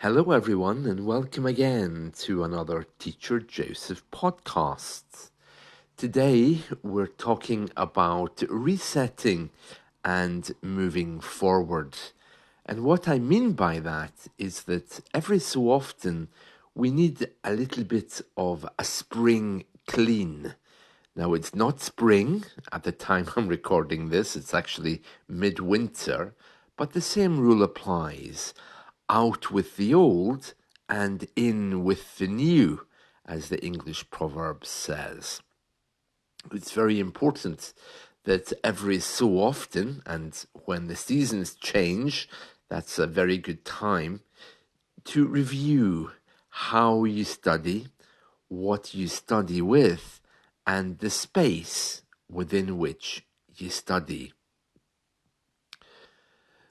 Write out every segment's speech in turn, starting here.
Hello, everyone, and welcome again to another Teacher Joseph podcast. Today, we're talking about resetting and moving forward. And what I mean by that is that every so often we need a little bit of a spring clean. Now, it's not spring at the time I'm recording this, it's actually midwinter, but the same rule applies. Out with the old and in with the new, as the English proverb says. It's very important that every so often, and when the seasons change, that's a very good time, to review how you study, what you study with, and the space within which you study.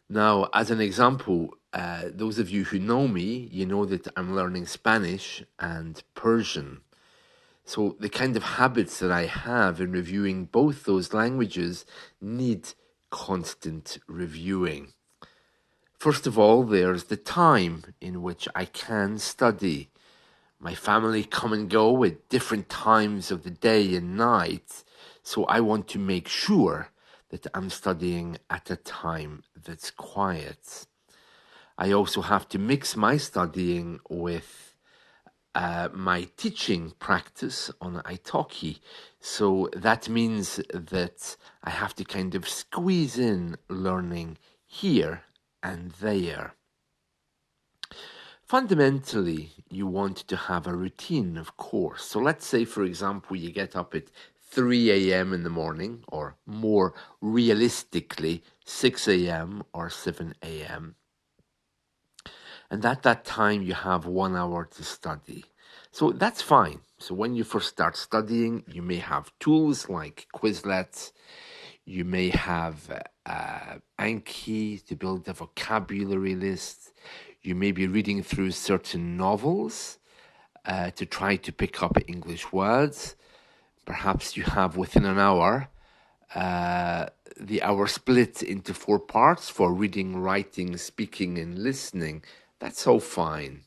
Now, as an example, those of you who know me, you know that I'm learning Spanish and Persian. So the kind of habits that I have in reviewing both those languages need constant reviewing. First of all, there's the time in which I can study. My family come and go at different times of the day and night, so I want to make sure that I'm studying at a time that's quiet. I also have to mix my studying with my teaching practice on Italki. So that means that I have to kind of squeeze in learning here and there. Fundamentally, you want to have a routine, of course. So let's say, for example, you get up at 3 a.m. in the morning, or more realistically, 6 a.m. or 7 a.m. And at that time, you have 1 hour to study. So that's fine. So when you first start studying, you may have tools like Quizlet. You may have Anki to build a vocabulary list. You may be reading through certain novels to try to pick up English words. Perhaps you have within an hour the hour split into 4 parts for reading, writing, speaking, and listening. That's all fine.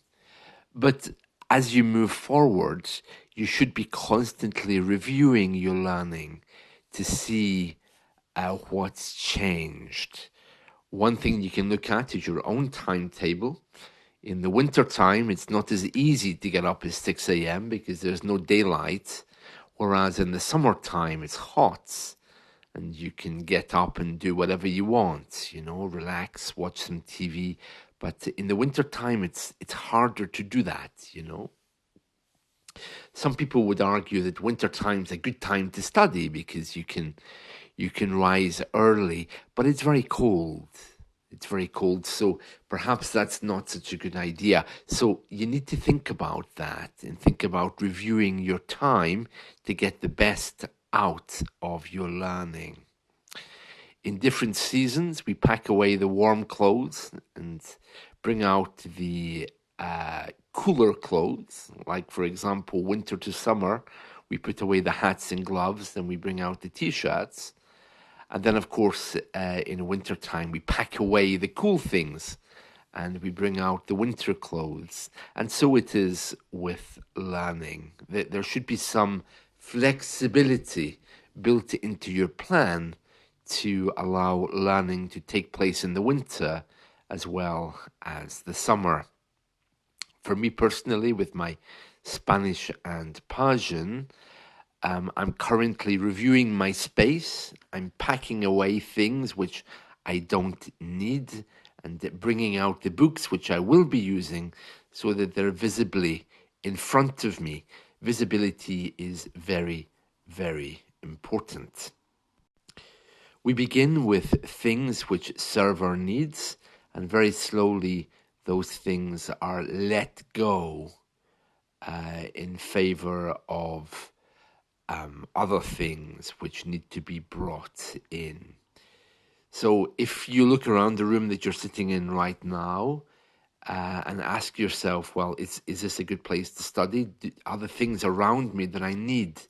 But as you move forward, you should be constantly reviewing your learning to see what's changed. One thing you can look at is your own timetable. In the winter time, it's not as easy to get up at 6 a.m. because there's no daylight, whereas in the summertime, it's hot and you can get up and do whatever you want, relax, watch some TV. But in the winter time, it's harder to do that, Some people would argue that winter time's a good time to study because you can rise early, but it's very cold. It's very cold, so perhaps that's not such a good idea. So you need to think about that and think about reviewing your time to get the best out of your learning. In different seasons, we pack away the warm clothes and bring out the cooler clothes. Like, for example, winter to summer, we put away the hats and gloves, then we bring out the t-shirts. And then, of course, in winter time, we pack away the cool things and we bring out the winter clothes. And so it is with learning. There should be some flexibility built into your plan to allow learning to take place in the winter as well as the summer. For me personally, with my Spanish and Persian, I'm currently reviewing my space. I'm packing away things which I don't need and bringing out the books which I will be using so that they're visibly in front of me. Visibility is very, very important. We begin with things which serve our needs, and very slowly those things are let go in favor of other things which need to be brought in. So if you look around the room that you're sitting in right now and ask yourself, well, is this a good place to study? Are the things around me that I need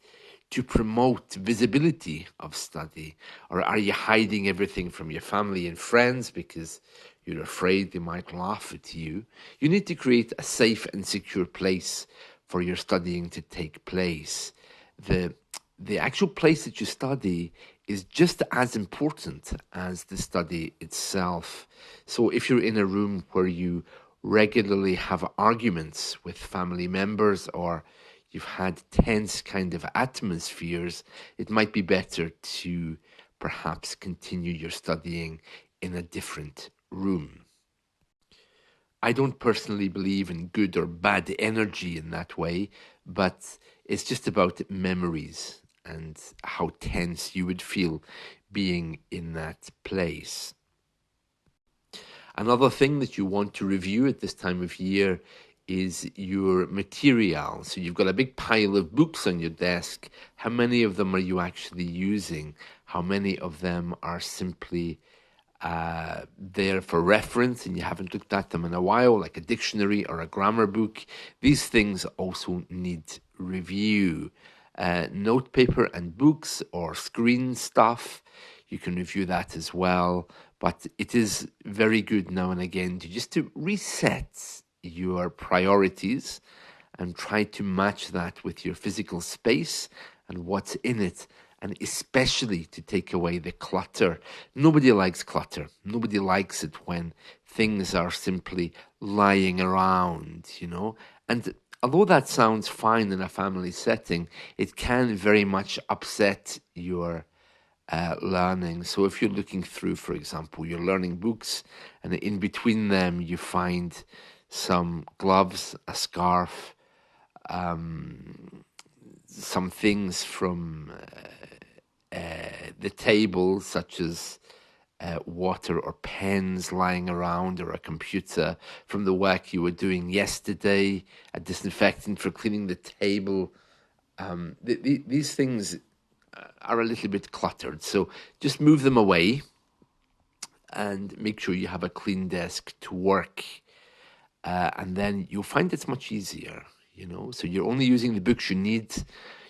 to promote visibility of study? Or are you hiding everything from your family and friends because you're afraid they might laugh at you? You need to create a safe and secure place for your studying to take place. The actual place that you study is just as important as the study itself. So if you're in a room where you regularly have arguments with family members, or you've had tense kind of atmospheres, it might be better to perhaps continue your studying in a different room. I don't personally believe in good or bad energy in that way, but it's just about memories and how tense you would feel being in that place. Another thing that you want to review at this time of year is your material. So you've got a big pile of books on your desk. How many of them are you actually using? How many of them are simply there for reference and you haven't looked at them in a while, like a dictionary or a grammar book? These things also need review. Note paper and books or screen stuff, you can review that as well. But it is very good now and again to reset your priorities and try to match that with your physical space and what's in it, and especially to take away the clutter. Nobody likes clutter. Nobody likes it when things are simply lying around, you know. And although that sounds fine in a family setting, it can very much upset your learning. So if you're looking through, for example, you're learning books, and in between them you find some gloves, a scarf, some things from the table, such as water or pens lying around, or a computer from the work you were doing yesterday, a disinfectant for cleaning the table. These things are a little bit cluttered, so just move them away and make sure you have a clean desk to work, and then you'll find it's much easier, you know. So you're only using the books you need.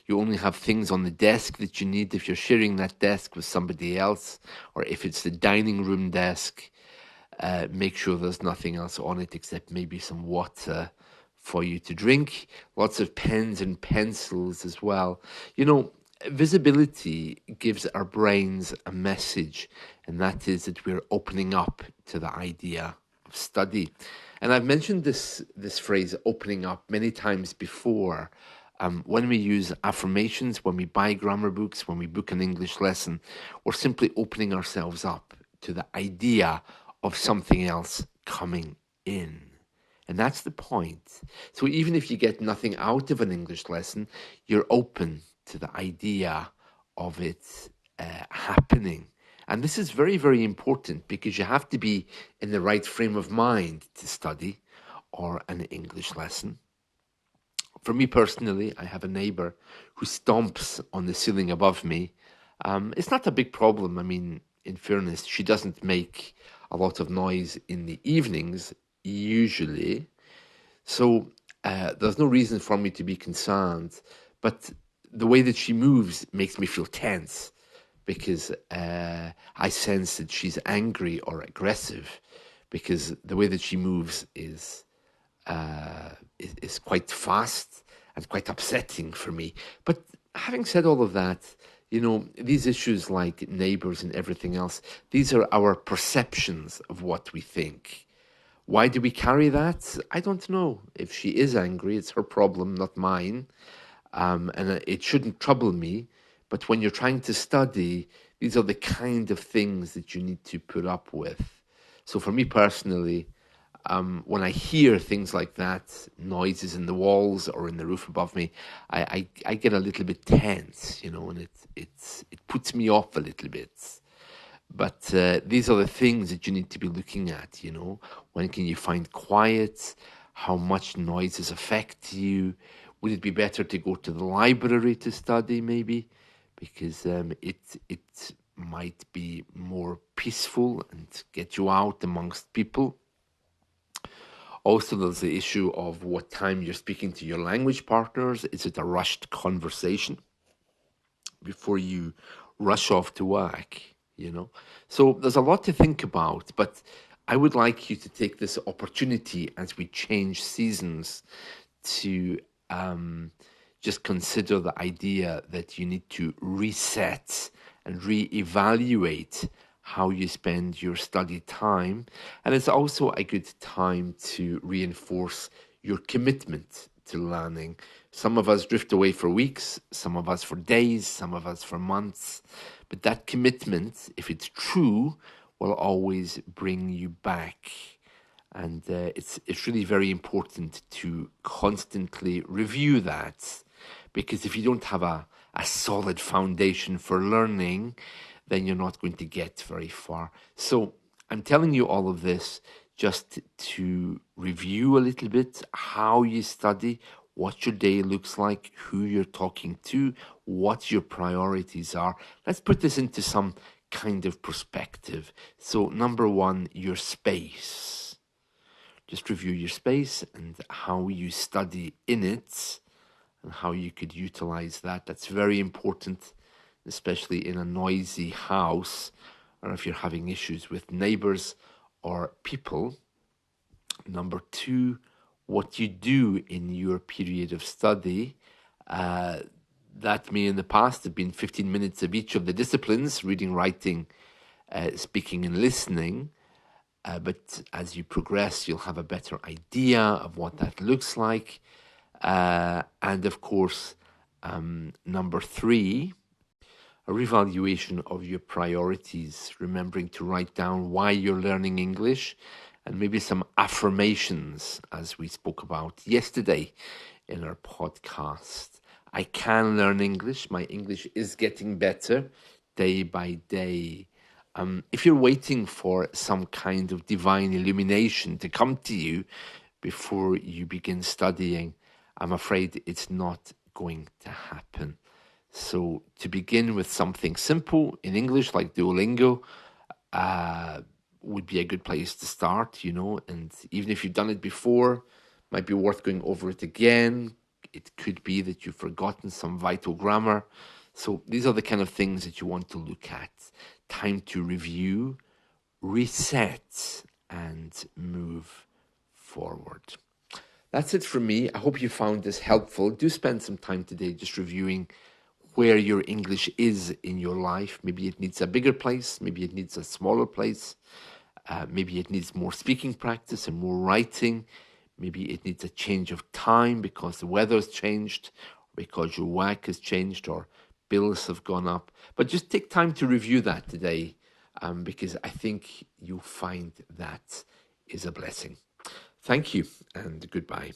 You only have things on the desk that you need. If you're sharing that desk with somebody else, or if it's the dining room desk, make sure there's nothing else on it except maybe some water for you to drink. Lots of pens and pencils as well. You know, visibility gives our brains a message, and that is that we're opening up to the idea of study. And I've mentioned this phrase "opening up" many times before. When we use affirmations, when we buy grammar books, when we book an English lesson, we're simply opening ourselves up to the idea of something else coming in. And that's the point. So even if you get nothing out of an English lesson, you're open to the idea of it happening. And this is very, very important, because you have to be in the right frame of mind to study or an English lesson. For me personally, I have a neighbor who stomps on the ceiling above me. It's not a big problem. I mean, in fairness, she doesn't make a lot of noise in the evenings, usually. So there's no reason for me to be concerned. But the way that she moves makes me feel tense, because I sense that she's angry or aggressive, because the way that she moves is quite fast and quite upsetting for me. But having said all of that, you know, these issues like neighbors and everything else, these are our perceptions of what we think. Why do we carry that? I don't know. If she is angry, it's her problem, not mine. And it shouldn't trouble me. But when you're trying to study, these are the kind of things that you need to put up with. So for me personally, when I hear things like that, noises in the walls or in the roof above me, I get a little bit tense, you know, and it puts me off a little bit. But these are the things that you need to be looking at, you know. When can you find quiet? How much noises affect you? Would it be better to go to the library to study, maybe? Because it might be more peaceful and get you out amongst people. Also, there's the issue of what time you're speaking to your language partners. Is it a rushed conversation? before you rush off to work. So there's a lot to think about, but I would like you to take this opportunity as we change seasons to just consider the idea that you need to reset and reevaluate how you spend your study time. And it's also a good time to reinforce your commitment to learning. Some of us drift away for weeks, some of us for days, some of us for months. But that commitment, if it's true, will always bring you back. And it's really very important to constantly review that, because if you don't have a solid foundation for learning, then you're not going to get very far. So I'm telling you all of this just to review a little bit how you study, what your day looks like, who you're talking to, what your priorities are. Let's put this into some kind of perspective. So, number one, your space. Just review your space and how you study in it and how you could utilize that. That's very important, especially in a noisy house or if you're having issues with neighbors or people. Number two, what you do in your period of study. That may in the past have been 15 minutes of each of the disciplines: reading, writing, speaking, and listening. But as you progress, you'll have a better idea of what that looks like. And of course, number three, a revaluation of your priorities, remembering to write down why you're learning English, and maybe some affirmations, as we spoke about yesterday in our podcast. I can learn English. My English is getting better day by day. If you're waiting for some kind of divine illumination to come to you before you begin studying, I'm afraid it's not going to happen. So, to begin with something simple in English like Duolingo would be a good place to start. And even if you've done it before, might be worth going over it again. It could be that you've forgotten some vital grammar. So, these are the kind of things that you want to look at. Time to review, reset, and move forward. That's it from me. I hope you found this helpful. Do spend some time today just reviewing where your English is in your life. Maybe it needs a bigger place, maybe it needs a smaller place, maybe it needs more speaking practice and more writing, maybe it needs a change of time because the weather's changed, because your work has changed, or bills have gone up. But just take time to review that today, because I think you'll find that is a blessing. Thank you and goodbye.